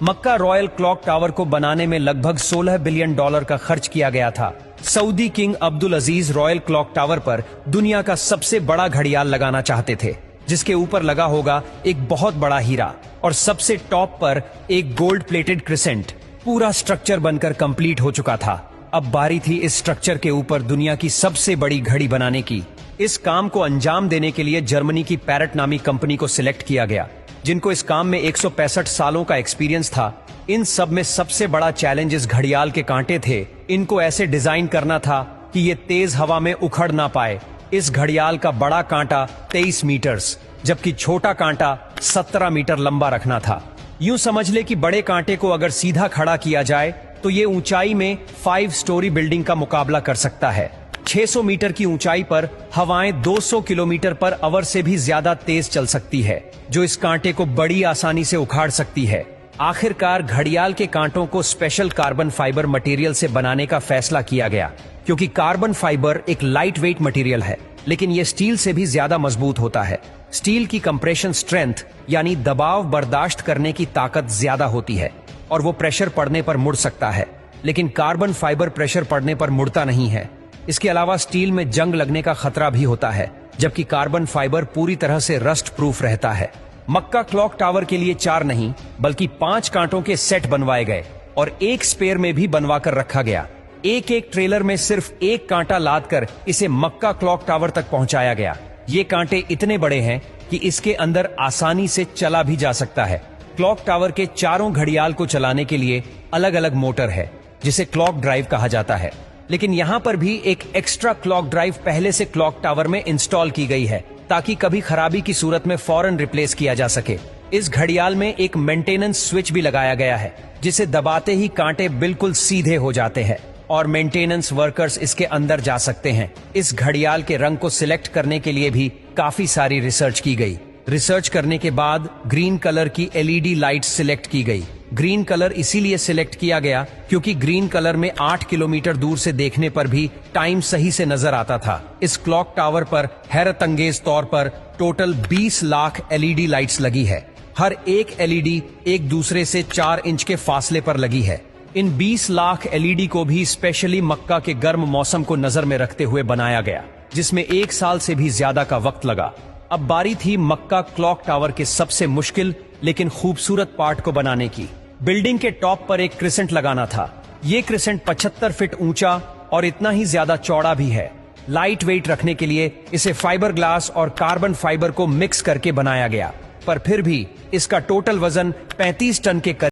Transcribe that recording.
मक्का royal clock tower को बनाने में लगभग $16 बिलियन का खर्च किया गया था। सऊदी किंग अब्दुल अजीज रॉयल क्लॉक टावर पर दुनिया का सबसे बड़ा घड़ियाल लगाना चाहते थे, जिसके ऊपर लगा होगा एक बहुत बड़ा हीरा और सबसे टॉप पर एक गोल्ड प्लेटेड क्रिसेंट। पूरा स्ट्रक्चर बनकर कंप्लीट हो चुका था। अब बारी थी इस स्ट्रक्चर के ऊपर दुनिया की सबसे बड़ी घड़ी बनाने की। इस काम को अंजाम देने के लिए जर्मनी की पैरेट नामी कंपनी को सिलेक्ट किया गया, जिनको इस काम में 165 सालों का एक्सपीरियंस था। इन सब में सबसे बड़ा चैलेंज इस घड़ियाल के कांटे थे। इनको ऐसे डिजाइन करना था कि ये तेज हवा में उखड़ ना पाए। इस घड़ियाल का बड़ा कांटा 23 मीटर्स जबकि छोटा कांटा 17 मीटर लंबा रखना था। यूं समझ ले कि बड़े कांटे को अगर सीधा खड़ा किया जाए तो ये ऊंचाई में 5 स्टोरी बिल्डिंग का मुकाबला कर सकता है। 600 मीटर की ऊंचाई पर हवाएं 200 किलोमीटर पर आवर से भी ज्यादा तेज चल सकती है, जो इस कांटे को बड़ी आसानी से उखाड़ सकती है। आखिरकार घड़ियाल के कांटों को स्पेशल कार्बन फाइबर मटेरियल से बनाने का फैसला किया गया, क्योंकि कार्बन फाइबर एक लाइट वेट मटेरियल है, लेकिन यह स्टील से भी ज्यादा मजबूत होता है। स्टील की कंप्रेशन स्ट्रेंथ यानी दबाव बर्दाश्त करने की ताकत ज्यादा होती है और वो प्रेशर पड़ने पर मुड़ सकता है, लेकिन कार्बन फाइबर प्रेशर पड़ने पर मुड़ता नहीं है। इसके अलावा स्टील में जंग लगने का खतरा भी होता है, जबकि कार्बन फाइबर पूरी तरह से रस्ट प्रूफ रहता है। मक्का क्लॉक टावर के लिए 4 नहीं बल्कि 5 कांटों के सेट बनवाए गए और एक स्पेयर में भी बनवा कर रखा गया। एक एक ट्रेलर में सिर्फ एक कांटा लाद कर इसे मक्का क्लॉक टावर तक पहुंचाया गया। ये कांटे इतने बड़े हैं कि इसके अंदर आसानी से चला भी जा सकता है। क्लॉक टावर के चारों घड़ियाल को चलाने के लिए अलग अलग मोटर है, जिसे क्लॉक ड्राइव कहा जाता है, लेकिन यहाँ पर भी एक एक्स्ट्रा क्लॉक ड्राइव पहले से क्लॉक टावर में इंस्टॉल की गई है, ताकि कभी खराबी की सूरत में फौरन रिप्लेस किया जा सके। इस घड़ियाल में एक मेंटेनेंस स्विच भी लगाया गया है, जिसे दबाते ही कांटे बिल्कुल सीधे हो जाते हैं और मेंटेनेंस वर्कर्स इसके अंदर जा सकते हैं। इस घड़ियाल के रंग को सिलेक्ट करने के लिए भी काफी सारी रिसर्च की गई। रिसर्च करने के बाद ग्रीन कलर की LED लाइट सिलेक्ट की गई। ग्रीन कलर इसीलिए सिलेक्ट किया गया क्योंकि ग्रीन कलर में 8 किलोमीटर दूर से देखने पर भी टाइम सही से नजर आता था। इस क्लॉक टावर पर हैरतअंगेज तौर पर टोटल 20 लाख LED लाइट्स लगी है। हर एक LED एक दूसरे से 4 इंच के फासले पर लगी है। इन 20 लाख LED को भी स्पेशली मक्का के गर्म मौसम को नजर में रखते हुए बनाया गया, जिसमें 1 साल से भी ज्यादा का वक्त लगा। अब बारी थी मक्का क्लॉक टावर के सबसे मुश्किल लेकिन खूबसूरत पार्ट को बनाने की। बिल्डिंग के टॉप पर एक क्रिसेंट लगाना था। ये क्रिसेंट 75 फीट ऊंचा और इतना ही ज्यादा चौड़ा भी है। लाइट वेट रखने के लिए इसे फाइबर ग्लास और कार्बन फाइबर को मिक्स करके बनाया गया, पर फिर भी इसका टोटल वजन 35 टन के करीब